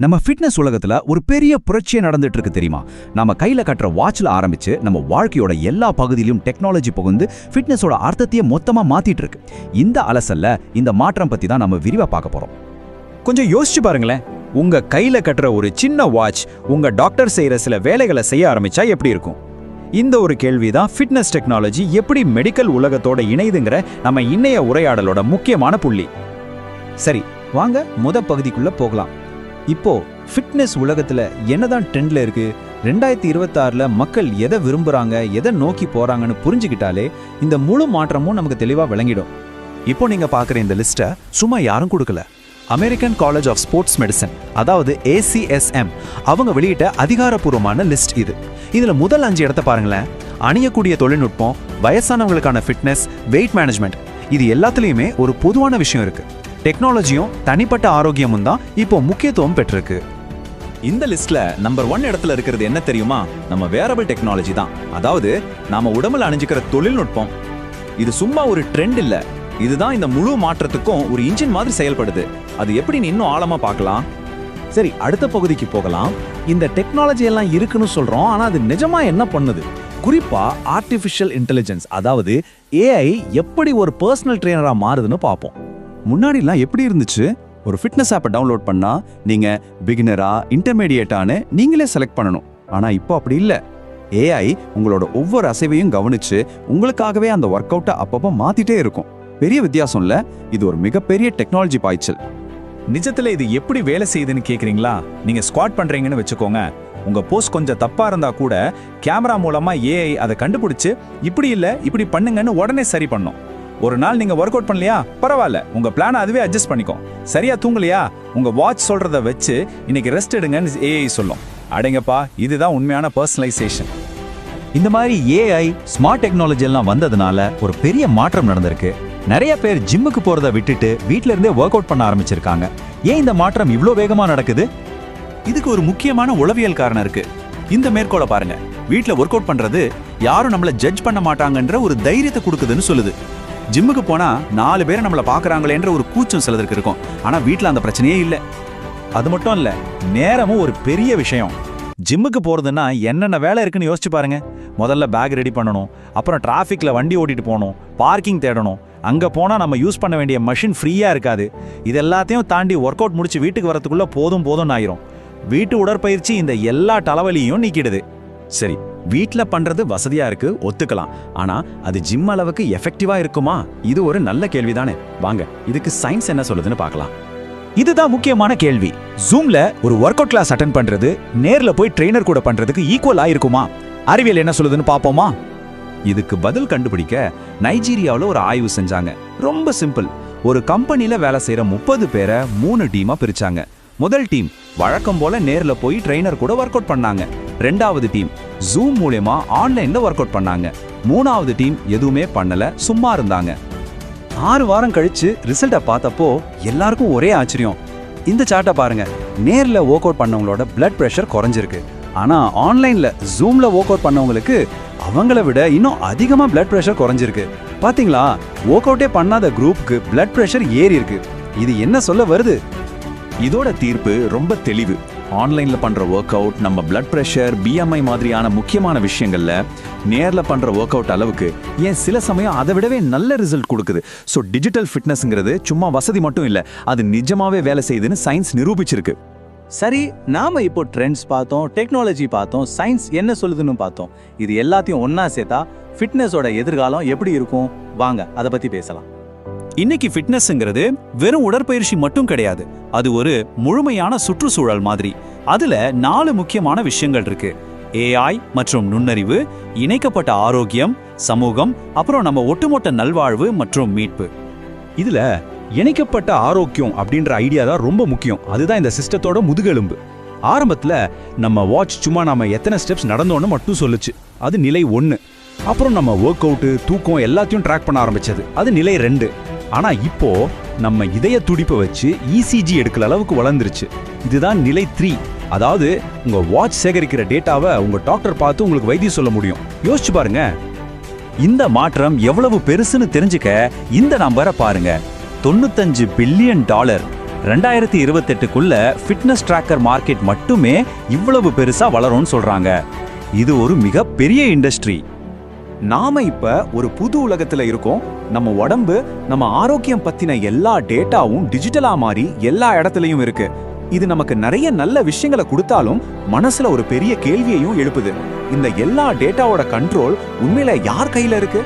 நம்ம ஃபிட்னஸ் உலகத்துல ஒரு பெரிய புரட்சியே நடந்துட்டு இருக்கு தெரியுமா? நம்ம கையில கட்டுற வாட்ச்ல ஆரம்பிச்சு நம்ம வாழ்க்கையோட எல்லா பகுதியிலும் டெக்னாலஜி புகுந்து ஃபிட்னஸோட அர்த்தத்தையே மொத்தமா மாத்திட்டு இருக்கு. இந்த அலசல்ல இந்த மாற்றம் பத்தி தான் நம்ம விரிவா பார்க்க போறோம். கொஞ்சம் யோசிச்சு பாருங்களேன், உங்க கையில கட்டுற ஒரு சின்ன வாட்ச் உங்க டாக்டர் செய்யற சில வேலைகளை செய்ய ஆரம்பிச்சா எப்படி இருக்கும்? இந்த ஒரு கேள்விதான் ஃபிட்னஸ் டெக்னாலஜி எப்படி மெடிக்கல் உலகத்தோட இணைதுங்கிற நம்ம இன்னைய உரையாடலோட முக்கியமான புள்ளி. சரி, வாங்க பகுதிக்குள்ள போகலாம். இப்போ ஃபிட்னஸ் உலகத்துல என்னதான் ட்ரெண்ட்ல இருக்கு, 2026ல மக்கள் எதை விரும்புறாங்க, எதை நோக்கி போறாங்கன்னு புரிஞ்சுக்கிட்டாலே இந்த முழு மாற்றமும் நமக்கு தெளிவா விளங்கிடும். இப்போ நீங்க பாக்குற இந்த லிஸ்ட்டை சும்மா யாரும் கொடுக்கல. American college of sports medicine, அதாவது ACSM, அவங்க வெளியிட்ட அதிகாரப்பூர்வமான லிஸ்ட் இது. இதுல முதல் 5 இடத்தை பாருங்களேன். அணியக்கூடிய தொழில்நுட்பம், வயசானவங்களுக்கான ஃபிட்னஸ், வெயிட் மேனேஜ்மெண்ட், இது எல்லாத்துலயுமே ஒரு பொதுவான விஷயம் இருக்கு. டெக்னாலஜியும் தனிப்பட்ட ஆரோக்கியமும் தான் இப்போ முக்கியத்துவம் பெற்றிருக்கு. இந்த லிஸ்ட்ல நம்பர் 1 இடத்துல இருக்கிறது என்ன தெரியுமா? நம்ம வேரபிள் டெக்னாலஜி தான். அதாவது நாம உடம்புல அணிஞ்சிக்கிற தொழில்நுட்பம். இது சும்மா ஒரு ட்ரெண்ட் இல்ல, இதுதான் இந்த முழு மாற்றத்துக்கும் ஒரு இன்ஜின் மாதிரி செயல்படுது. அது எப்படின்னு இன்னும் ஆழமா பார்க்கலாம். சரி, அடுத்த பகுதிக்கு போகலாம். இந்த டெக்னாலஜி எல்லாம் இருக்குன்னு சொல்றோம், ஆனா அது நிஜமா என்ன பண்ணுது? குறிப்பா ஆர்டிஃபிஷியல் இன்டெலிஜென்ஸ், அதாவது AI எப்படி ஒரு பர்சனல் ட்ரெயினரா மாறுதுன்னு பார்ப்போம். முன்னாடிலாம் எப்படி இருந்துச்சு? ஒரு ஃபிட்னஸ் ஆப்பை டவுன்லோட் பண்ணா நீங்க பிகினரா இன்டர்மீடியேட்டான்னு நீங்களே செலக்ட் பண்ணணும். ஆனா இப்போ அப்படி இல்ல. AI உங்களோட ஒவ்வொரு அசைவையும் கவனிச்சு உங்களுக்காகவே அந்த ஒர்க் அவுட்டை அப்பப்போ மாத்திட்டே இருக்கும். பெரிய வித்தியாசம் இல்ல, இது ஒரு மிகப்பெரிய டெக்னாலஜி பாய்ச்சல். நிஜத்துல இது எப்படி வேலை செய்யுதுன்னு கேக்குறீங்களா? நீங்க ஸ்குவாட் பண்றீங்கன்னு வச்சுக்கோங்க. உங்க போஸ் கொஞ்சம் தப்பா இருந்தா கூட கேமரா மூலமா AI அதை கண்டுபிடிச்சு இப்படி இல்ல இப்படி பண்ணுங்கன்னு உடனே சரி பண்ணும். ஒரு நாள் நீங்க ஒர்க் அவுட் பண்ணலையா, பரவாயில்ல, உங்க பிளானை அதுவே அட்ஜஸ்ட் பண்ணிக்கும். சரியா தூங்கலையா, உங்க வாட்ச் சொல்றத வச்சு இன்னைக்கு ரெஸ்ட் எடுங்கன்னு AI சொல்லும். அடங்கப்பா, இதுதான் உண்மையான பர்சனலைசேஷன். இந்த மாதிரி AI ஸ்மார்ட் டெக்னாலஜி எல்லாம் வந்ததுனால ஒரு பெரிய மாற்றம் நடந்திருக்கு. நிறைய பேர் ஜிம்முக்கு போறதை விட்டுட்டு வீட்ல இருந்தே ஒர்க் அவுட் பண்ண ஆரம்பிச்சிருக்காங்க. ஏன் இந்த மாற்றம் இவ்ளோ வேகமா நடக்குது? இதுக்கு ஒரு முக்கியமான உளவியல் காரணம் இருக்கு. இந்த மேற்கோளை பாருங்க. வீட்ல ஒர்க் அவுட் பண்றது யாரும் நம்மள ஜட்ஜ் பண்ண மாட்டாங்கன்ற ஒரு தைரியத்தை கொடுக்குதுன்னு சொல்லுது. ஜிம்முக்கு போனா 4 பேர் நம்மள பாக்குறாங்களேன்ற ஒரு கூச்சம் சிலருக்கு இருக்கும். ஆனா வீட்ல அந்த பிரச்சனையே இல்ல. அது மட்டும் இல்ல, நேரமும் ஒரு பெரிய விஷயம். ஜிம்முக்கு போறதுன்னா என்னென்ன வேலை இருக்குன்னு யோசிச்சு பாருங்க. முதல்ல பேக் ரெடி பண்ணணும், அப்புறம் டிராஃபிக்ல வண்டி ஓட்டிட்டு போகணும், பார்க்கிங் தேடணும். அங்க போனா நம்ம யூஸ் பண்ண வேண்டிய மெஷின் ஃப்ரீயா இருக்காது. இது எல்லாத்தையும் தாண்டி ஒர்க் அவுட் முடிச்சு வீட்டுக்கு வரதுக்குள்ள போதும் ஆயிரும். வீட்டு உடற்பயிற்சி இந்த எல்லா தலைவலியும் நீக்கிடுது. சரி, வீட்ல பண்றது வசதியா இருக்கு, ஒத்துக்கலாம். ஆனா அது ஜிம் அளவுக்கு எஃபெக்டிவா இருக்குமா? இது ஒரு நல்ல கேள்விதானே. வாங்க இதுக்கு சயின்ஸ் என்ன சொல்லுதுன்னு பார்க்கலாம். இதுதான் முக்கியமான கேள்வி. ஜூம்ல ஒரு ஒர்க் அவுட் கிளாஸ் அட்டெண்ட் பண்றது நேர்ல போய் ட்ரெய்னர் கூட பண்றதுக்கு ஈக்குவலா இருக்குமா? அறிவியல் என்ன சொல்லுதுன்னு பாப்போமா? இதுக்கு பதில் கண்டுபிடிக்க நைஜீரியாவில் ஒரு ஆய்வு செஞ்சாங்க. ரொம்ப சிம்பிள். ஒரு கம்பெனில வேலை செய்யற 30 பேரை 3 டீமா பிரிச்சாங்க. முதல் டீம் வழக்கம் போல நேர்ல போய் ட்ரெய்னர் கூட ஒர்க் அவுட் பண்ணாங்க. 2வது டீம் ஜூம் மூலமா ஆன்லைன்ல ஒர்க் அவுட் பண்ணாங்க. 3வது டீம் எதுவுமே பண்ணல, சும்மா இருந்தாங்க. 6 வாரம் கழிச்சு ரிசல்ட்டை பார்த்தப்போ எல்லாருக்கும் ஒரே ஆச்சரியம். இந்த சார்ட்டை பாருங்க. நேர்ல ஒர்க் அவுட் பண்ணவங்களோட பிளட் பிரஷர் குறைஞ்சிருக்கு. ஆனா ஆன்லைன்ல ஜூம்ல ஒர்க் அவுட் பண்ணவங்களுக்கு அவங்கள விட இன்னும் அதிகமா பிளட் பிரஷர் குறைஞ்சிருக்கு. பாத்தீங்களா? ஒர்க் அவுட்டே பண்ணாத குரூப்புக்கு பிளட் பிரஷர் ஏறி இருக்கு. இது என்ன சொல்ல வருது? இதோட தீர்ப்பு ரொம்ப தெளிவு. ஆன்லைன்ல பண்ற ஒர்க் அவுட் நம்ம பிளட் பிரஷர், BMI மாதிரியான முக்கியமான விஷயங்கள்ல நேர்ல பண்ற ஒர்க் அவுட் அளவுக்கு, ஏன் சில சமயம் அதை விடவே நல்ல ரிசல்ட் கொடுக்குது. ஸோ டிஜிட்டல் ஃபிட்னஸ்ங்கிறது சும்மா வசதி மட்டும் இல்ல, அது நிஜமாவே வேலை செய்யுதுன்னு சயின்ஸ் நிரூபிச்சிருக்கு. சரி, நாம இப்போ ட்ரெண்ட்ஸ் பார்த்தோம், டெக்னாலஜி பார்த்தோம், சயின்ஸ் என்ன சொல்லுதுன்னு பார்த்தோம். இது எல்லாத்தையும் ஒன்னா சேர்த்தா ஃபிட்னஸோட எதிர்காலம் எப்படி இருக்கும்? வாங்க அதை பத்தி பேசலாம். இன்னைக்கு ஃபிட்னஸ்ங்கிறது வெறும் உடற்பயிற்சி மட்டும் கிடையாது. அது ஒரு முழுமையான சுற்றுச்சூழல் மாதிரி. அதுல 4 முக்கியமான விஷயங்கள் இருக்கு. AI மற்றும் நுண்ணறிவு, இணைக்கப்பட்ட ஆரோக்கியம், சமூகம், அப்புறம் நம்ம ஒட்டுமொத்த நல்வாழ்வு மற்றும் மீட்பு. இதுல இணைக்கப்பட்ட ஆரோக்கியம் அப்படின்ற ஐடியா தான் ரொம்ப முக்கியம். அதுதான் இந்த சிஸ்டத்தோட முதுகெலும்பு. ஆரம்பத்துல நம்ம வாட்ச் சும்மா நம்ம எத்தனை ஸ்டெப்ஸ் நடந்தோன்னு மட்டும் சொல்லுச்சு. அது நிலை 1. அப்புறம் நம்ம ஒர்க் அவுட், தூக்கம் எல்லாத்தையும் ட்ராக் பண்ண ஆரம்பிச்சது. அது நிலை 2. ஆனா இப்போ நம்ம இதய துடிப்பை வச்சு ECG எடுக்கிற அளவுக்கு வளர்ந்துருச்சு. இதுதான் நிலை 3. அதாவது உங்க வாட்ச் சேகரிக்கிற டேட்டாவை உங்க டாக்டர் பார்த்து உங்களுக்கு வைத்தியம் சொல்ல முடியும். யோசிச்சு பாருங்க. இந்த மாற்றம் எவ்வளவு பெருசுன்னு தெரிஞ்சுக்க இந்த நம்பரை பாருங்க. $95 பில்லியன். 2028க்குள்ள ஃபிட்னஸ் ட்ராக்கர் மார்க்கெட் மட்டுமே இவ்வளவு பெருசா வளரும்னு சொல்றாங்க. இது ஒரு மிகப்பெரிய இண்டஸ்ட்ரி. நாம இப்ப ஒரு புது உலகத்துல இருக்கோம். நம்ம உடம்பு, நம்ம ஆரோக்கியம் பத்தின எல்லா டேட்டாவும் டிஜிட்டலா மாறி எல்லா இடத்துலயும் இருக்கு. இது நமக்கு நிறைய நல்ல விஷயங்களை கொடுத்தாலும் மனசுல ஒரு பெரிய கேள்வியையும் எழுப்புது. இந்த எல்லா டேட்டாவோட கண்ட்ரோல் உண்மையில யார் கையில இருக்கு?